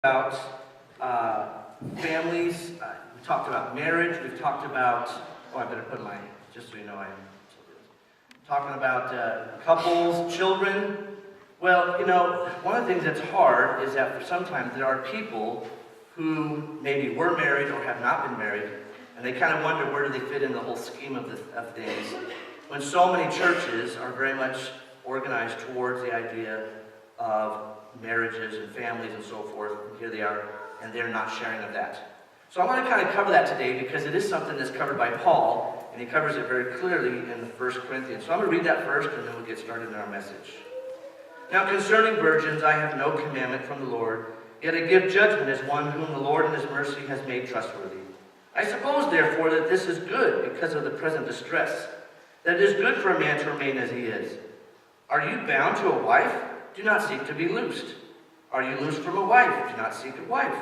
about families. We talked about marriage. We've talked about, I better put my, just so you know I am talking about couples, children. Well, one of the things that's hard is that for sometimes there are people who maybe were married or have not been married, and they kind of wonder where do they fit in the whole scheme of things, when so many churches are very much organized towards the idea of marriages and families and so forth. And here they are, and they're not sharing of that. So I want to kind of cover that today because it is something that's covered by Paul, and he covers it very clearly in 1 Corinthians. So I'm going to read that first, and then we'll get started in our message. Now concerning virgins, I have no commandment from the Lord, yet I give judgment as one whom the Lord in his mercy has made trustworthy. I suppose, therefore, that this is good because of the present distress, that it is good for a man to remain as he is. Are you bound to a wife? Do not seek to be loosed. Are you loosed from a wife? Do not seek a wife.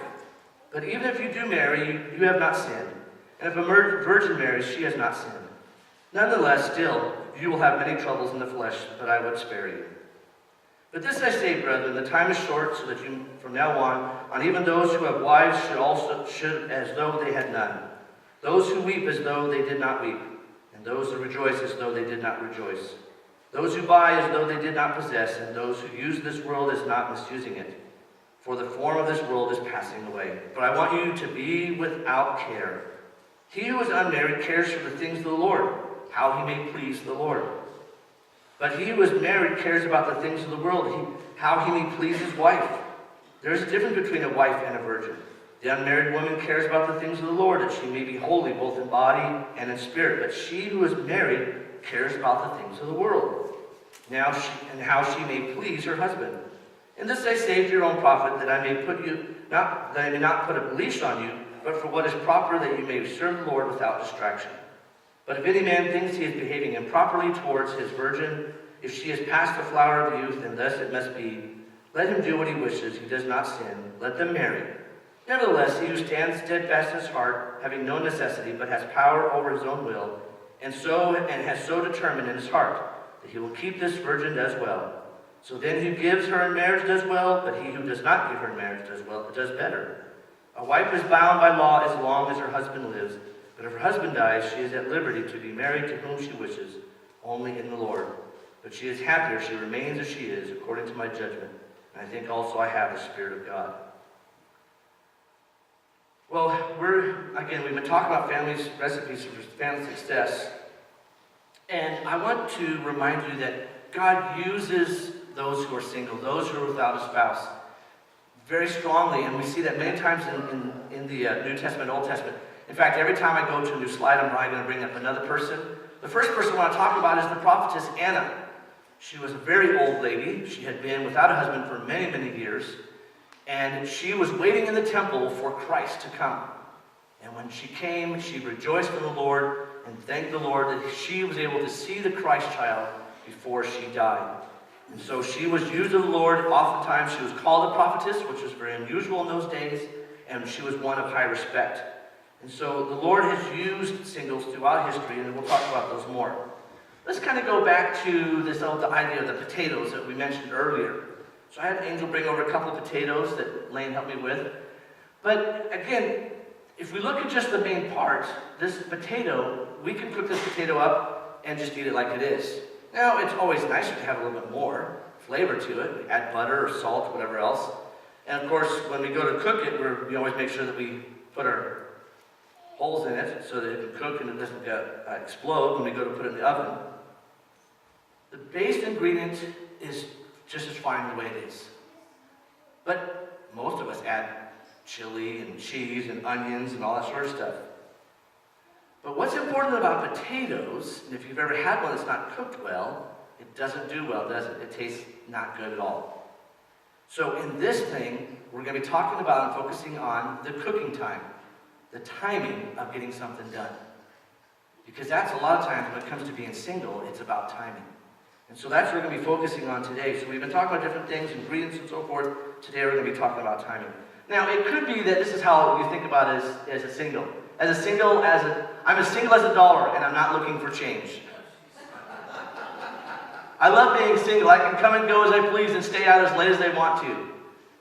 But even if you do marry, you have not sinned. And if a virgin marries, she has not sinned. Nonetheless, still, you will have many troubles in the flesh, but I would spare you. But this I say, brethren, the time is short, so that you, from now on even those who have wives should as though they had none. Those who weep as though they did not weep, and those who rejoice as though they did not rejoice. Those who buy as though they did not possess, and those who use this world as not misusing it. For the form of this world is passing away. But I want you to be without care. He who is unmarried cares for the things of the Lord, how he may please the Lord. But he who is married cares about the things of the world, how he may please his wife. There is a difference between a wife and a virgin. The unmarried woman cares about the things of the Lord, that she may be holy both in body and in spirit. But she who is married cares about the things of the world, and how she may please her husband. And this I say for your own profit, that I may not put a leash on you, but for what is proper, that you may serve the Lord without distraction. But if any man thinks he is behaving improperly towards his virgin, if she is past the flower of youth, and thus it must be, let him do what he wishes, he does not sin, let them marry. Nevertheless, he who stands steadfast in his heart, having no necessity, but has power over his own will, and has so determined in his heart that he will keep this virgin does well. So then who gives her in marriage does well, but he who does not give her in marriage does better. A wife is bound by law as long as her husband lives, but if her husband dies, she is at liberty to be married to whom she wishes, only in the Lord. But she is happier if she remains as she is, according to my judgment. And I think also I have the Spirit of God. Well, we've been talking about families, recipes for family success. And I want to remind you that God uses those who are single, those who are without a spouse, very strongly. And we see that many times in the New Testament, Old Testament. In fact, every time I go to a new slide, I'm probably going to bring up another person. The first person I want to talk about is the prophetess Anna. She was a very old lady. She had been without a husband for many, many years. And she was waiting in the temple for Christ to come. And when she came, she rejoiced in the Lord and thanked the Lord that she was able to see the Christ child before she died. And so she was used of the Lord. Oftentimes she was called a prophetess, which was very unusual in those days, and she was one of high respect. And so the Lord has used singles throughout history, and we'll talk about those more. Let's kind of go back to the idea of the potatoes that we mentioned earlier. So I had Angel bring over a couple of potatoes that Lane helped me with. But again, if we look at just the main part, this potato, we can cook this potato up and just eat it like it is. Now, it's always nicer to have a little bit more flavor to it. We add butter or salt, whatever else. And of course, when we go to cook it, we always make sure that we put our holes in it so that it can cook and it doesn't explode when we go to put it in the oven. The base ingredient is just as fine the way it is. But most of us add chili and cheese and onions and all that sort of stuff. But what's important about potatoes, and if you've ever had one that's not cooked well, it doesn't do well, does it? It tastes not good at all. So in this thing, we're going to be talking about and focusing on the cooking time, the timing of getting something done. Because that's a lot of times when it comes to being single, it's about timing. And so that's what we're going to be focusing on today. So we've been talking about different things, ingredients and so forth. Today we're going to be talking about timing. Now, it could be that this is how you think about it as a single. I'm as single as a dollar, and I'm not looking for change. I love being single. I can come and go as I please and stay out as late as they want to.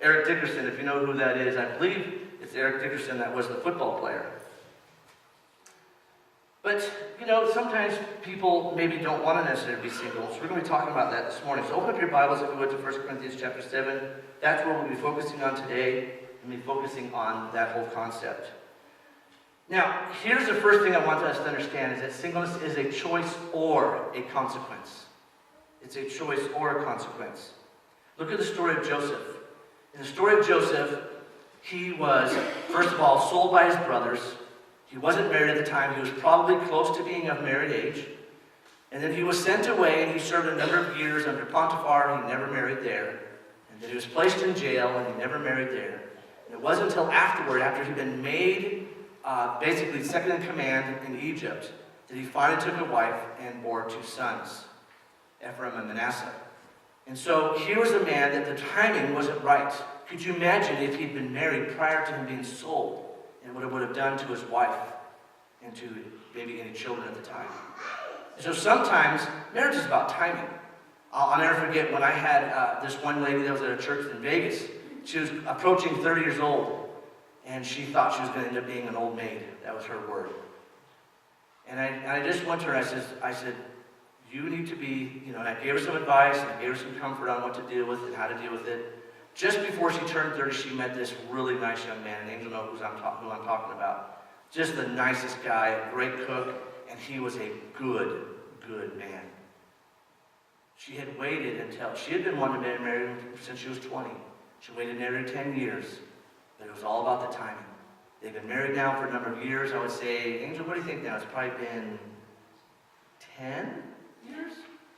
Eric Dickerson, if you know who that is, I believe it's Eric Dickerson that was the football player. But, sometimes people maybe don't want to necessarily be single, so we're going to be talking about that this morning. So open up your Bibles if you would to 1 Corinthians chapter 7. That's where we'll be focusing on today, and be focusing on that whole concept. Now, here's the first thing I want us to understand, is that singleness is a choice or a consequence. It's a choice or a consequence. Look at the story of Joseph. In the story of Joseph, he was, first of all, sold by his brothers. He wasn't married at the time. He was probably close to being of married age. And then he was sent away, and he served a number of years under Potiphar. He never married there. And then he was placed in jail, and he never married there. And it wasn't until afterward, after he'd been made basically second in command in Egypt, that he finally took a wife and bore 2 sons, Ephraim and Manasseh. And so here was a man that the timing wasn't right. Could you imagine if he'd been married prior to him being sold, and what it would have done to his wife and to maybe any children at the time? And so sometimes marriage is about timing. I'll never forget when I had this one lady that was at a church in Vegas. She was approaching 30 years old, and she thought she was going to end up being an old maid. That was her word. And I just went to her and I said, you need to be, and I gave her some advice, and I gave her some comfort on what to deal with and how to deal with it. Just before she turned 30, she met this really nice young man, and Angel knows who I'm talking about. Just the nicest guy, a great cook, and he was a good man. She had waited until, she had been wanting to be married since she was 20. She waited nearly 10 years, but it was all about the timing. They've been married now for a number of years. I would say, Angel, what do you think now? It's probably been 10 years?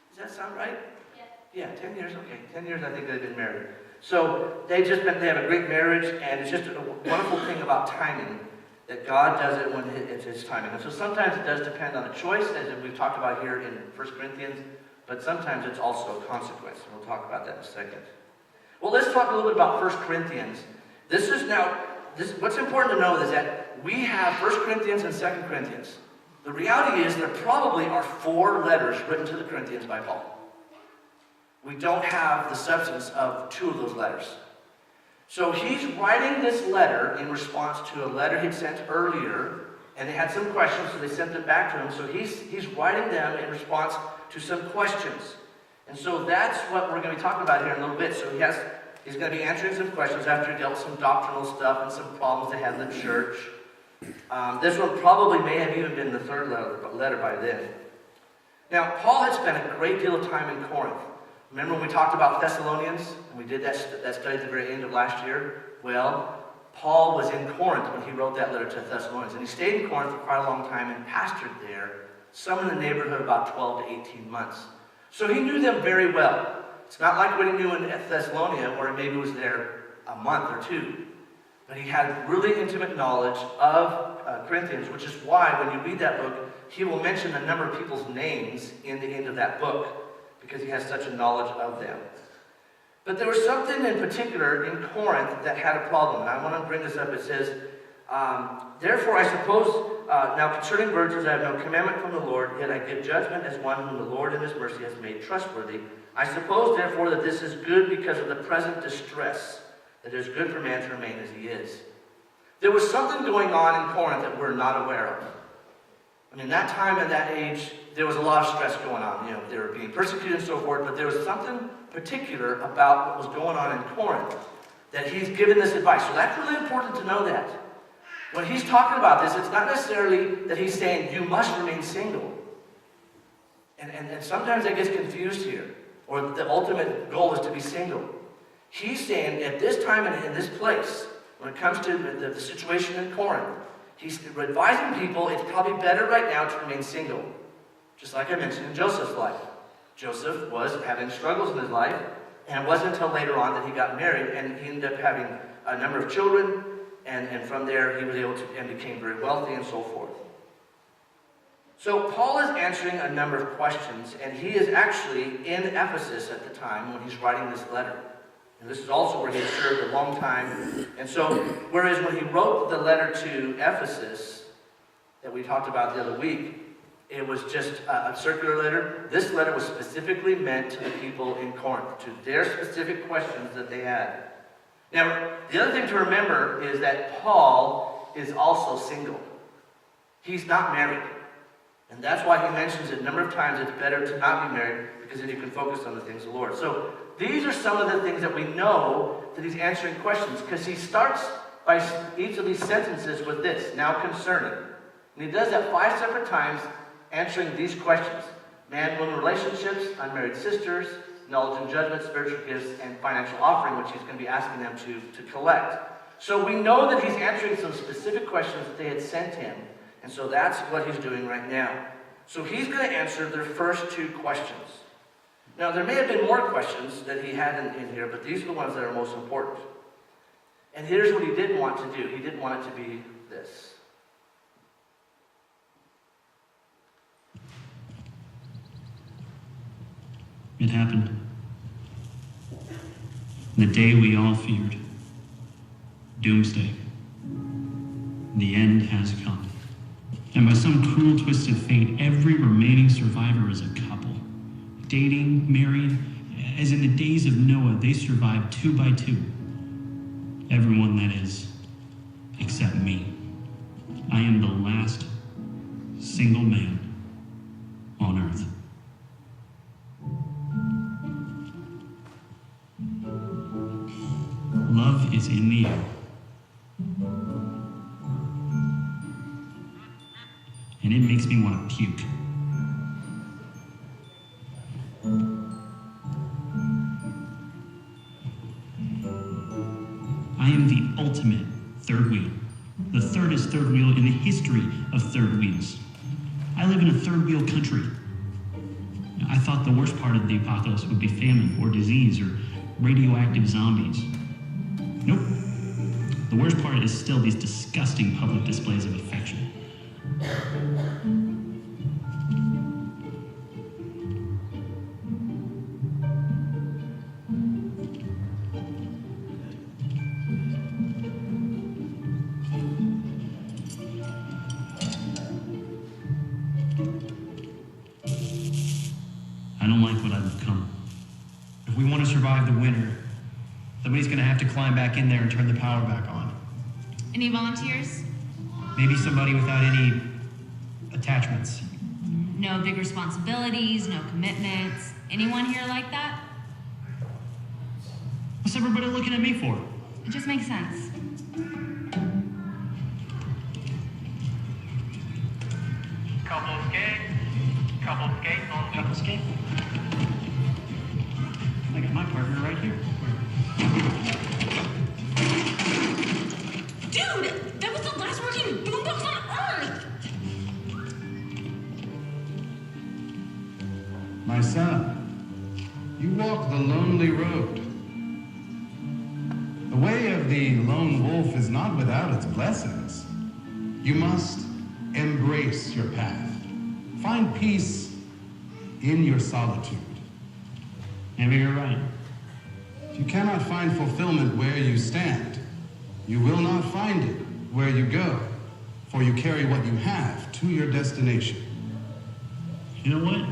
Does that sound right? Yeah, 10 years, okay. 10 years I think they've been married. So they have a great marriage, and it's just a wonderful thing about timing, that God does it when it's His timing. And so sometimes it does depend on a choice, as we've talked about here in 1 Corinthians, but sometimes it's also a consequence, and we'll talk about that in a second. Well, let's talk a little bit about 1 Corinthians. What's important to know is that we have 1 Corinthians and 2 Corinthians. The reality is there probably are 4 letters written to the Corinthians by Paul. We don't have the substance of 2 of those letters. So he's writing this letter in response to a letter he'd sent earlier, and they had some questions, so they sent it back to him. So he's writing them in response to some questions. And so that's what we're going to be talking about here in a little bit. So he's going to be answering some questions after he dealt with some doctrinal stuff and some problems they had in the church. This one probably may have even been the 3rd letter by then. Now, Paul had spent a great deal of time in Corinth. Remember when we talked about Thessalonians, and we did that study at the very end of last year? Well, Paul was in Corinth when he wrote that letter to Thessalonians, and he stayed in Corinth for quite a long time and pastored there, some in the neighborhood of about 12 to 18 months. So he knew them very well. It's not like what he knew in Thessalonia, where he maybe was there a month or 2. But he had really intimate knowledge of Corinthians, which is why when you read that book, he will mention a number of people's names in the end of that book, because he has such a knowledge of them. But there was something in particular in Corinth that had a problem, and I want to bring this up. It says, therefore I suppose, now concerning virgins I have no commandment from the Lord, yet I give judgment as one whom the Lord in His mercy has made trustworthy. I suppose therefore that this is good because of the present distress, that it is good for man to remain as he is. There was something going on in Corinth that we're not aware of. I mean, that time and that age, there was a lot of stress going on. They were being persecuted and so forth, but there was something particular about what was going on in Corinth that he's given this advice. So that's really important to know that. When he's talking about this, it's not necessarily that he's saying you must remain single. And sometimes that gets confused here, or the ultimate goal is to be single. He's saying at this time and in this place, when it comes to the situation in Corinth, he's advising people it's probably better right now to remain single. Just like I mentioned in Joseph's life. Joseph was having struggles in his life, and it wasn't until later on that he got married, and he ended up having a number of children, and from there he was able to, and became very wealthy and so forth. So Paul is answering a number of questions, and he is actually in Ephesus at the time when he's writing this letter. And this is also where he had served a long time. And so, whereas when he wrote the letter to Ephesus, that we talked about the other week, it was just a circular letter. This letter was specifically meant to the people in Corinth, to their specific questions that they had. Now, the other thing to remember is that Paul is also single. He's not married. And that's why he mentions it a number of times. It's better to not be married, because then you can focus on the things of the Lord. So these are some of the things that we know that he's answering questions, because he starts by each of these sentences with this, now concerning. And he does that 5 separate times, answering these questions. Man-woman relationships, unmarried sisters, knowledge and judgment, spiritual gifts, and financial offering, which he's going to be asking them to collect. So we know that he's answering some specific questions that they had sent him. And so that's what he's doing right now. So he's going to answer their first 2 questions. Now, there may have been more questions that he had in here, but these are the ones that are most important. And here's what he didn't want to do. He didn't want it to be this. It happened. The day we all feared. Doomsday. The end has come. And by some cruel twist of fate, every remaining survivor is a couple. Dating, married, as in the days of Noah, they survived 2 by 2. Everyone, that is, except me. I am the last single man on earth. Love is in the air. And it makes me want to puke. I am the ultimate third wheel. The thirdest third wheel in the history of third wheels. I live in a third wheel country. I thought the worst part of the apocalypse would be famine or disease or radioactive zombies. Nope. The worst part is still these disgusting public displays of affection. I don't like what I've become. If we want to survive the winter, somebody's going to have to climb back in there and turn the power back on. Any volunteers? Maybe somebody without any attachments. No big responsibilities, no commitments. Anyone here like that? What's everybody looking at me for? It just makes sense. Couple skate on Couple skate. I got my partner right here. Dude, that was the last working boombox on Earth! My son, you walk the lonely road. The way of the lone wolf is not without its blessings. You must embrace your path. Find peace in your solitude. Maybe you're right. If you cannot find fulfillment where you stand, you will not find it where you go, for you carry what you have to your destination. You know what?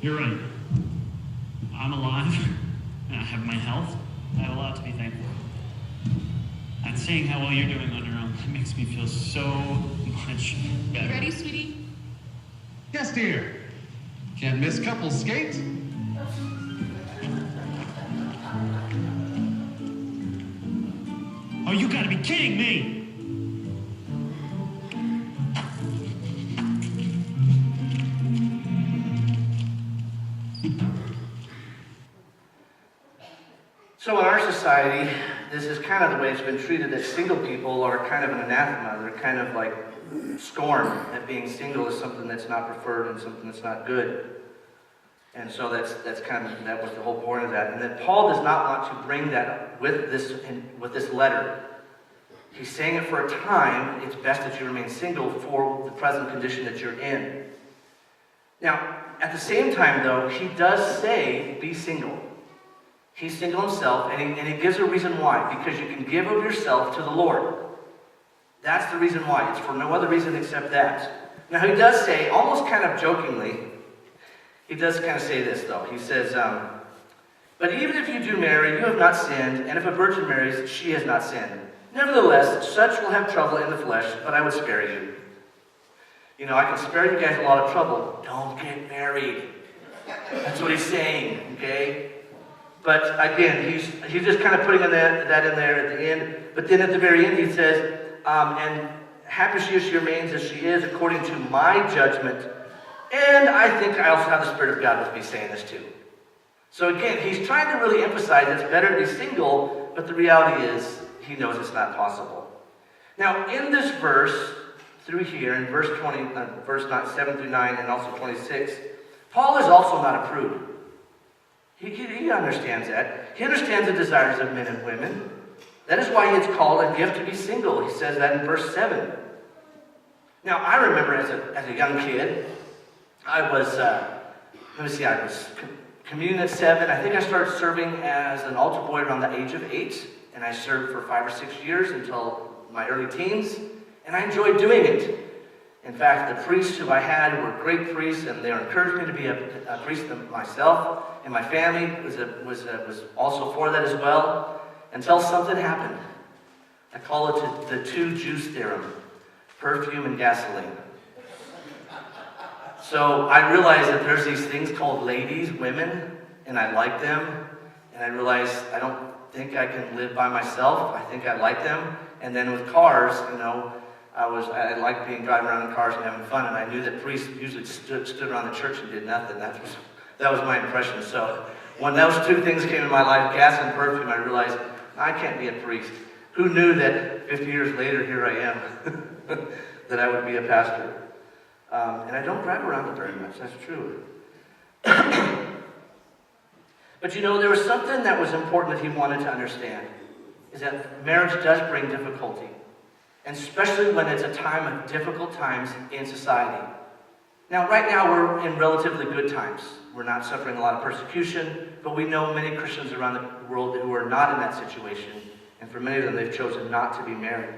You're right. I'm alive. And I have my health. I have a lot to be thankful for. And seeing how well you're doing on your own, it makes me feel so much better. You ready, sweetie? Yes, dear. Can't miss couples skate. Oh, you gotta be kidding me! So in our society, this is kind of the way it's been treated, that single people are kind of an anathema. They're kind of like scorned, that being single is something that's not preferred and something that's not good. And so that's kind of, that was the whole point of that. And that Paul does not want to bring that with this letter. He's saying it for a time. It's best that you remain single for the present condition that you're in. Now, at the same time, though, he does say, be single. He's single himself, and he gives a reason why. Because you can give of yourself to the Lord. That's the reason why. It's for no other reason except that. Now, he does say, almost kind of jokingly, he does kind of say this, though. He says, But even if you do marry, you have not sinned, and if a virgin marries, she has not sinned. Nevertheless, such will have trouble in the flesh, but I would spare you. You know, I can spare you guys a lot of trouble. Don't get married. That's what he's saying, okay? But again, he's just kind of putting that in there at the end. But then at the very end, he says, and happy she remains as she is according to my judgment. And I think I also have the Spirit of God with me saying this too. So again, he's trying to really emphasize it's better to be single, but the reality is he knows it's not possible. Now, in this verse, through here, in verse 7 through 9, and also 26, Paul is also not a prude. He understands that. He understands the desires of men and women. That is why it's called a gift to be single. He says that in verse 7. Now, I remember as a young kid, I was communion at 7. I think I started serving as an altar boy around the age of 8, and I served for 5 or 6 years until my early teens, and I enjoyed doing it. In fact, the priests who I had were great priests, and they encouraged me to be a priest myself, and my family was also for that as well, until something happened. I call it the two juice theorem, perfume and gasoline. So I realized that there's these things called ladies, women, and I like them, and I realized I don't think I can live by myself. I think I like them. And then with cars, you know, I liked driving around in cars and having fun, and I knew that priests usually stood around the church and did nothing. That was my impression. So when those two things came in my life, gas and perfume, I realized I can't be a priest. Who knew that 50 years later, here I am, that I would be a pastor? And I don't drive around it very much, that's true. But you know, there was something that was important that he wanted to understand, is that marriage does bring difficulty, and especially when it's a time of difficult times in society. Now, right now, we're in relatively good times. We're not suffering a lot of persecution, but we know many Christians around the world who are not in that situation, and for many of them, they've chosen not to be married.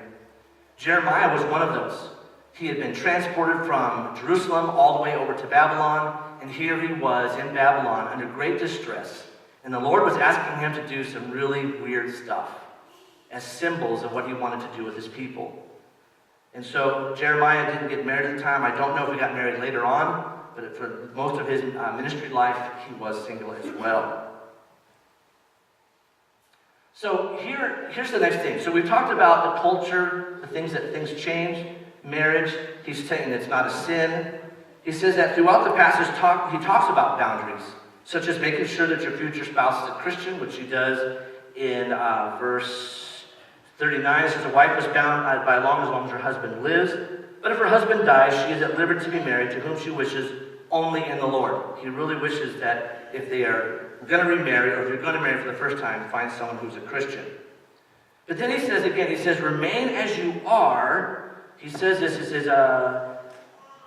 Jeremiah was one of those. He had been transported from Jerusalem all the way over to Babylon, and here he was in Babylon under great distress. And the Lord was asking him to do some really weird stuff as symbols of what he wanted to do with his people. And so Jeremiah didn't get married at the time. I don't know if he got married later on, but for most of his ministry life, he was single as well. So here's the next thing. So we've talked about the culture, the things change. Marriage, he's saying it's not a sin. He says that throughout the passage, he talks about boundaries, such as making sure that your future spouse is a Christian, which he does in verse 39. It says, a wife is bound by law as long as her husband lives, but if her husband dies, she is at liberty to be married to whom she wishes, only in the Lord. He really wishes that if they are going to remarry, or if you're going to marry for the first time, find someone who's a Christian. But then he says, remain as you are. He says this, he says,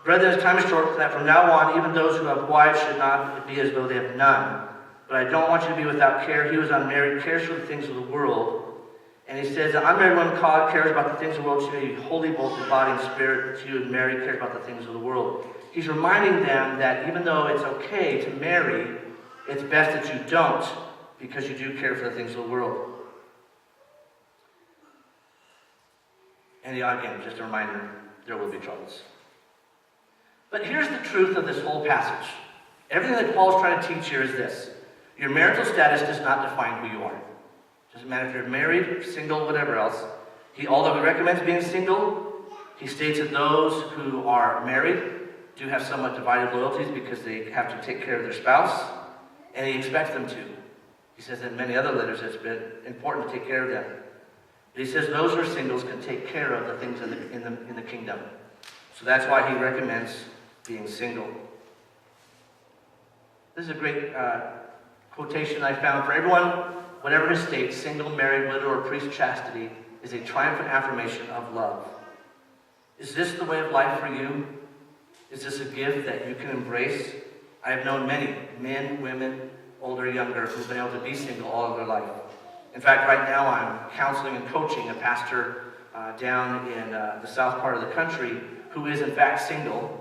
brethren, time is short, that from now on, even those who have wives should not be as though they have none. But I don't want you to be without care. He who is unmarried cares for the things of the world. And he says, the unmarried woman cares about the things of the world. She may be holy both in body and spirit. But she who is married cares about the things of the world. He's reminding them that even though it's okay to marry, it's best that you don't, because you do care for the things of the world. And again, just a reminder, there will be troubles. But here's the truth of this whole passage. Everything that Paul's trying to teach here is this. Your marital status does not define who you are. It doesn't matter if you're married, single, whatever else. Although he recommends being single, he states that those who are married do have somewhat divided loyalties because they have to take care of their spouse, and he expects them to. He says in many other letters it's been important to take care of them. But he says those who are singles can take care of the things in the kingdom. So that's why he recommends being single. This is a great quotation I found. For everyone, whatever his state, single, married, widow, or priest chastity, is a triumphant affirmation of love. Is this the way of life for you? Is this a gift that you can embrace? I have known many men, women, older, younger, who've been able to be single all of their life. In fact, right now I'm counseling and coaching a pastor down in the south part of the country who is in fact single.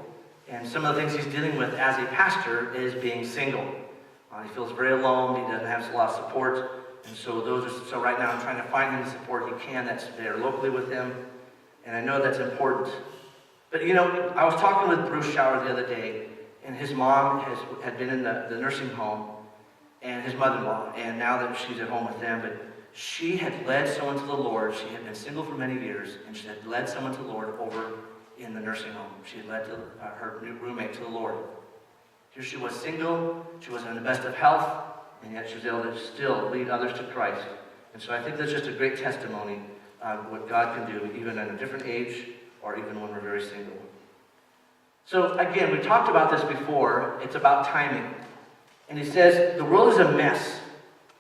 And some of the things he's dealing with as a pastor is being single. He feels very alone. He doesn't have a lot of support. And so right now I'm trying to find him the support he can that's there locally with him. And I know that's important. But you know, I was talking with Bruce Schauer the other day, and his mom had been in the nursing home, and his mother-in-law, and now that she's at home with them, but she had led someone to the Lord. She had been single for many years, and she had led someone to the Lord over in the nursing home. She had led her new roommate to the Lord. Here she was single, she wasn't in the best of health, and yet she was able to still lead others to Christ. And so I think that's just a great testimony of what God can do, even at a different age, or even when we're very single. So again, we talked about this before. It's about timing. And he says, the world is a mess,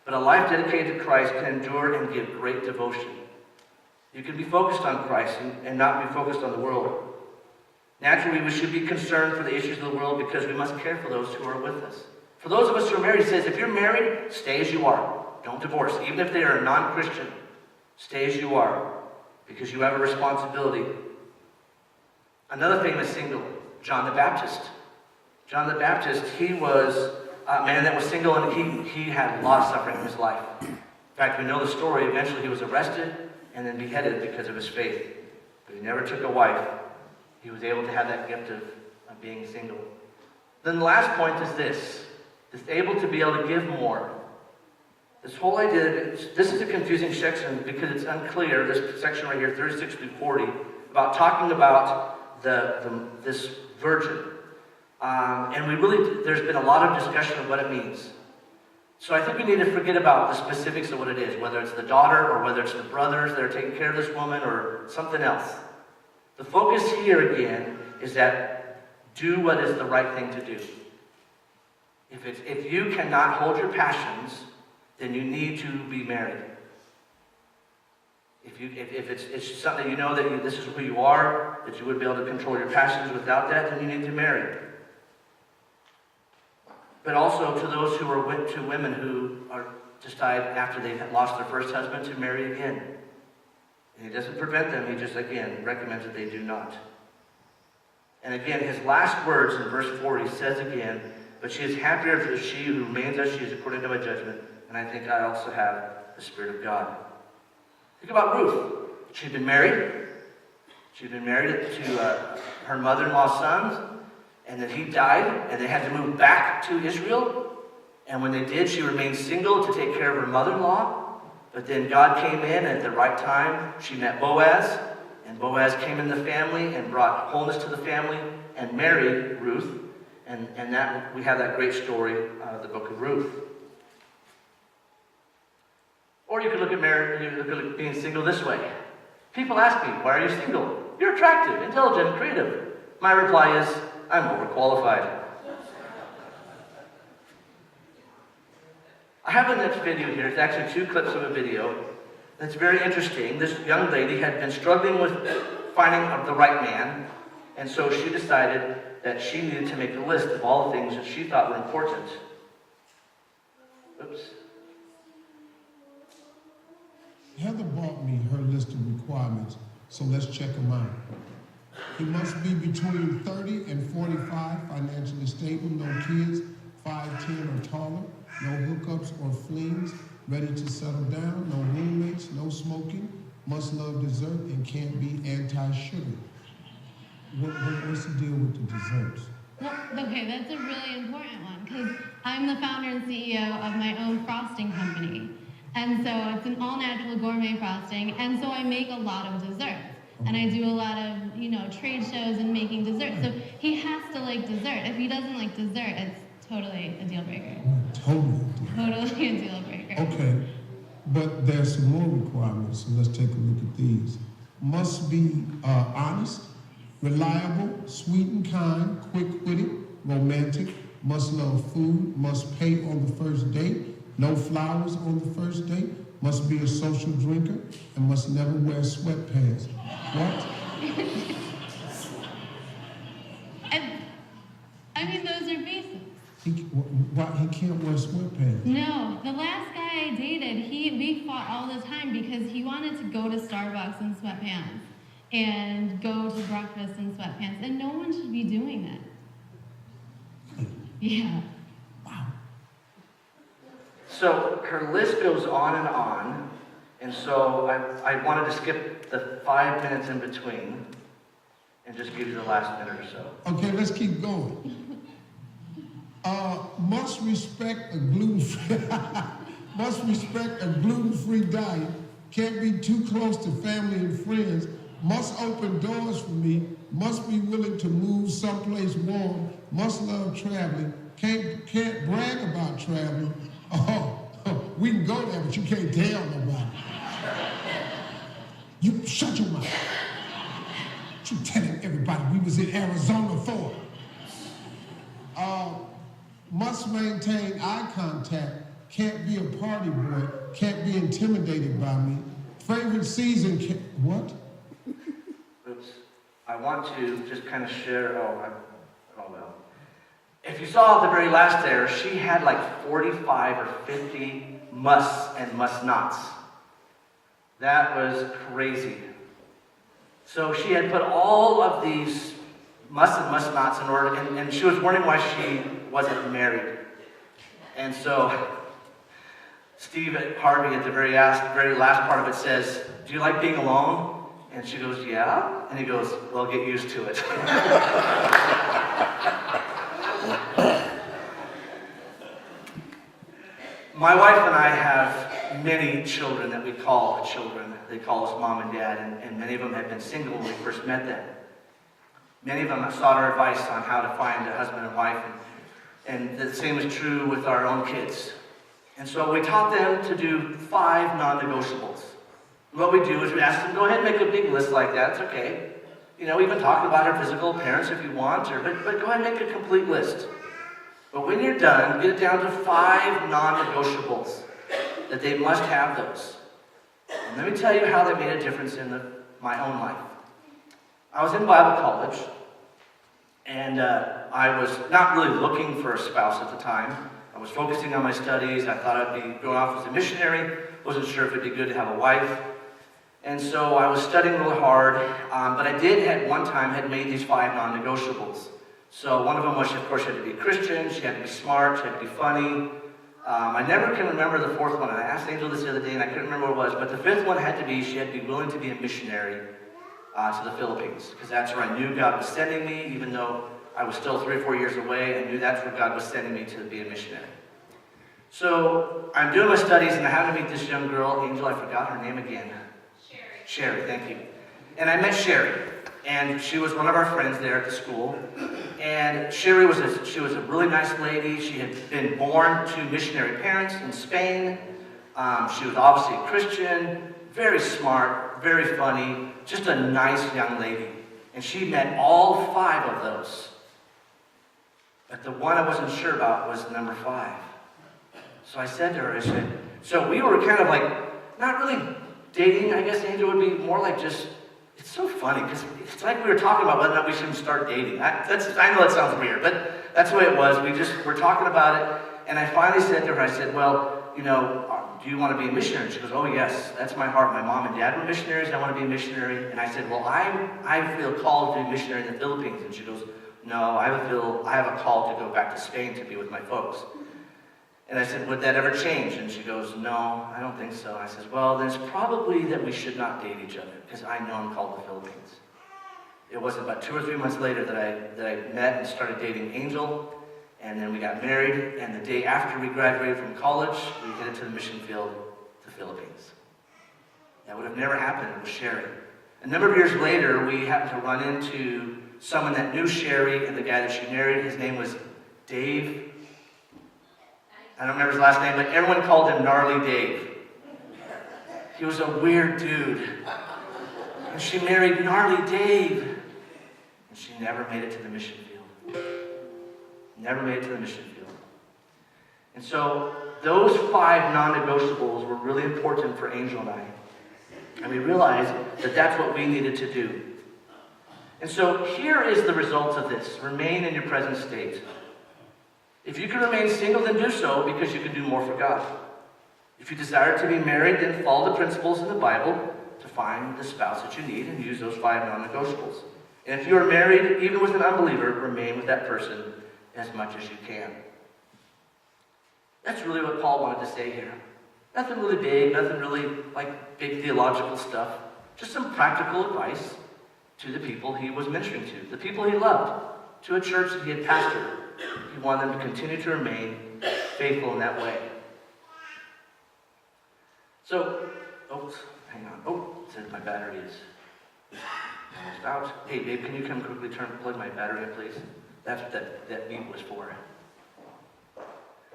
but a life dedicated to Christ can endure and give great devotion. You can be focused on Christ and not be focused on the world. Naturally, we should be concerned for the issues of the world because we must care for those who are with us. For those of us who are married, he says, if you're married, stay as you are. Don't divorce. Even if they are a non-Christian, stay as you are because you have a responsibility. Another famous single, John the Baptist. John the Baptist, he was a man that was single, and he had a lot of suffering in his life. In fact, we know the story. Eventually he was arrested and then beheaded because of his faith. But he never took a wife. He was able to have that gift of being single. Then the last point is this able to be able to give more. This whole idea, this is a confusing section because it's unclear, this section right here, 36 through 40, about talking about this virgin. And there's been a lot of discussion of what it means. So I think we need to forget about the specifics of what it is, whether it's the daughter or whether it's the brothers that are taking care of this woman or something else. The focus here again is that do what is the right thing to do. If you cannot hold your passions, then you need to be married. If it's something you know that this is who you are, that you would be able to control your passions without that, then you need to marry. But also to those who are to women who decide after they've lost their first husband to marry again. And he doesn't prevent them, he just again recommends that they do not. And again, his last words in verse 4, he says again, but she is happier if she who remains as she is according to my judgment, and I think I also have the Spirit of God. Think about Ruth. She'd been married. She'd been married to her mother-in-law's sons, and then he died, and they had to move back to Israel. And when they did, she remained single to take care of her mother-in-law. But then God came in at the right time. She met Boaz, and Boaz came in the family and brought wholeness to the family and married Ruth. And that we have that great story out of the book of Ruth. Or you could look at being single this way. People ask me, why are you single? You're attractive, intelligent, creative. My reply is, I'm overqualified. I have the next video here. It's actually 2 clips of a video. That's very interesting. This young lady had been struggling with finding the right man, and so she decided that she needed to make a list of all the things that she thought were important. Oops. Heather brought me her list of requirements, so let's check them out. He must be between 30 and 45, financially stable, no kids, 5'10" or taller, no hookups or flings, ready to settle down, no roommates, no smoking, must love dessert, and can't be anti-sugar. What's the deal with the desserts? Well, okay, that's a really important one because I'm the founder and CEO of my own frosting company. And so it's an all-natural gourmet frosting, and so I make a lot of desserts. And I do a lot of, trade shows and making desserts. So he has to like dessert. If he doesn't like dessert, it's totally a deal breaker. Totally a deal breaker. Okay, but there's some more requirements, so let's take a look at these. Must be honest, reliable, sweet and kind, quick-witted, romantic, must love food, must pay on the first date, no flowers on the first date, must be a social drinker, and must never wear sweatpants. What? Those are basics. He can't wear sweatpants? No, the last guy I dated, we fought all the time because he wanted to go to Starbucks in sweatpants and go to breakfast in sweatpants, and no one should be doing that. Yeah. Wow. So her list goes on, and so I wanted to skip the 5 minutes in between and just give you the last minute or so. Okay, let's keep going. Must respect a gluten-free diet. Can't be too close to family and friends. Must open doors for me. Must be willing to move someplace warm. Must love traveling. Can't brag about traveling. Oh, we can go there, but you can't tell nobody. You shut your mouth. You telling everybody we was in Arizona for. Must maintain eye contact. Can't be a party boy. Can't be intimidated by me. Favorite season, what? Oops. I want to just kind of share, oh well. If you saw at the very last there, she had like 45 or 50 musts and must nots. That was crazy. So she had put all of these must and must nots in order, and she was wondering why she wasn't married. And so Steve Harvey at the very last part of it says, "Do you like being alone?" And she goes, "Yeah." And he goes, "Well, get used to it." My wife and I have many children that we call children. They call us mom and dad, and many of them have been single when we first met them. Many of them have sought our advice on how to find a husband and wife, and the same is true with our own kids. And so we taught them to do 5 non-negotiables. What we do is we ask them, go ahead and make a big list like that, it's okay. You know, even talk about our physical appearance if you want, but go ahead and make a complete list. But when you're done, get it down to 5 non-negotiables, that they must have those. And let me tell you how they made a difference in my own life. I was in Bible college, and I was not really looking for a spouse at the time. I was focusing on my studies. I thought I'd be going off as a missionary. Wasn't sure if it'd be good to have a wife. And so I was studying really hard, but I did at one time had made these 5 non-negotiables. So one of them was, of course, she had to be a Christian, she had to be smart, she had to be funny. I never can remember the 4th one. I asked Angel this the other day and I couldn't remember what it was, but the 5th one had to be, she had to be willing to be a missionary to the Philippines, because that's where I knew God was sending me, even though I was still 3 or 4 years away. I knew that's where God was sending me to be a missionary. So I'm doing my studies and I happened to meet this young girl, Angel, I forgot her name again. Sherry, thank you. And I met Sherry, and she was one of our friends there at the school. And Sherry was a really nice lady. She had been born to missionary parents in Spain. She was obviously a Christian, very smart, very funny, just a nice young lady. And she met all 5 of those. But the one I wasn't sure about was number 5. So I said to her, I said, so we were kind of like, not really dating, I guess Angel would be more like just, it's so funny, because it's like we were talking about whether or not we shouldn't start dating. I know that sounds weird, but that's the way it was. We're talking about it, and I finally said to her, I said, well, you know, do you want to be a missionary? She goes, oh yes, that's my heart. My mom and dad were missionaries, I want to be a missionary. And I said, well, I feel called to be a missionary in the Philippines. And she goes, no, I have a call to go back to Spain to be with my folks. And I said, would that ever change? And she goes, no, I don't think so. I said, well, then it's probably that we should not date each other, because I know I'm called to the Philippines. It wasn't about 2 or 3 months later that I met and started dating Angel, and then we got married, and the day after we graduated from college, we headed to the mission field, the Philippines. That would have never happened with Sherry. A number of years later, we happened to run into someone that knew Sherry and the guy that she married. His name was Dave. I don't remember his last name, but everyone called him Gnarly Dave. He was a weird dude. And she married Gnarly Dave. And she never made it to the mission field. Never made it to the mission field. And so those 5 non-negotiables were really important for Angel and I. And we realized that that's what we needed to do. And so here is the result of this. Remain in your present state. If you can remain single, then do so, because you can do more for God. If you desire to be married, then follow the principles in the Bible to find the spouse that you need and use those 5 non-negotiables. And if you are married, even with an unbeliever, remain with that person as much as you can. That's really what Paul wanted to say here. Nothing really big, nothing really like big theological stuff. Just some practical advice to the people he was ministering to, the people he loved, to a church that he had pastored. He wanted them to continue to remain faithful in that way. So, hang on. It says my battery is almost out. Hey, babe, can you come quickly plug my battery in, please? That's what that beep was for.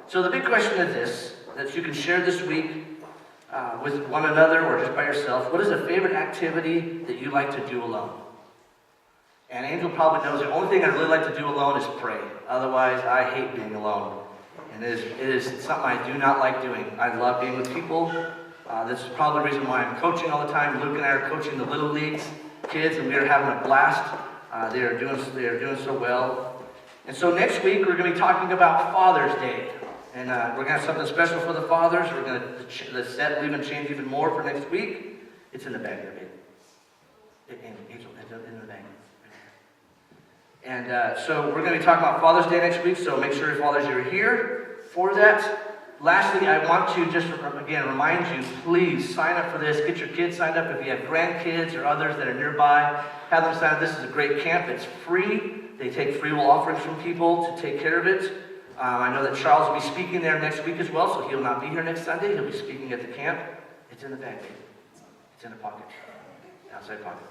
So the big question is this, that you can share this week with one another or just by yourself. What is a favorite activity that you like to do alone? And Angel probably knows the only thing I really like to do alone is pray. Otherwise, I hate being alone. And it is something I do not like doing. I love being with people. This is probably the reason why I'm coaching all the time. Luke and I are coaching the Little Leagues kids, and we are having a blast. They are doing so well. And so next week, we're going to be talking about Father's Day. And we're going to have something special for the fathers. We're going to, the set will even change even more for next week. It's in the bag there, babe. Angel, it's in the bag. And so we're going to be talking about Father's Day next week, so make sure your fathers are here for that. Lastly, I want to just, again, remind you, please sign up for this. Get your kids signed up. If you have grandkids or others that are nearby, have them sign up. This is a great camp. It's free. They take free will offerings from people to take care of it. I know that Charles will be speaking there next week as well, so he'll not be here next Sunday. He'll be speaking at the camp. It's in the bag, baby. It's in the pocket, outside pocket.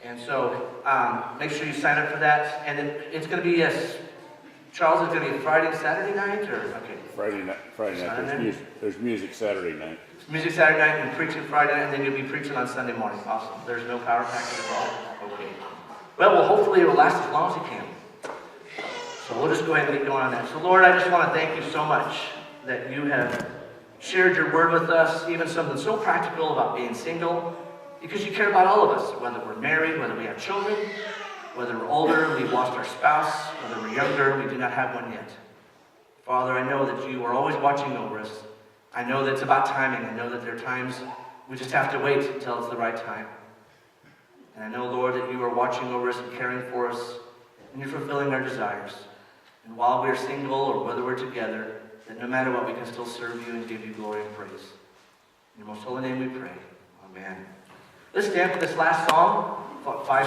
And so make sure you sign up for that. And then it's going to be, Charles, is going to be Friday and Saturday night? Okay. Friday night. There's music Saturday night. It's music Saturday night and preaching Friday night, and then you'll be preaching on Sunday morning. Awesome. There's no power package at all? Okay. Well, hopefully it will last as long as it can. So we'll just go ahead and get going on that. So Lord, I just want to thank you so much that you have shared your word with us, even something so practical about being single, because you care about all of us, whether we're married, whether we have children, whether we're older, we've lost our spouse, whether we're younger, we do not have one yet. Father, I know that you are always watching over us. I know that it's about timing. I know that there are times we just have to wait until it's the right time. And I know, Lord, that you are watching over us and caring for us, and you're fulfilling our desires. And while we're single or whether we're together, that no matter what, we can still serve you and give you glory and praise. In your most holy name we pray. Amen. Let's stand for this last song, 5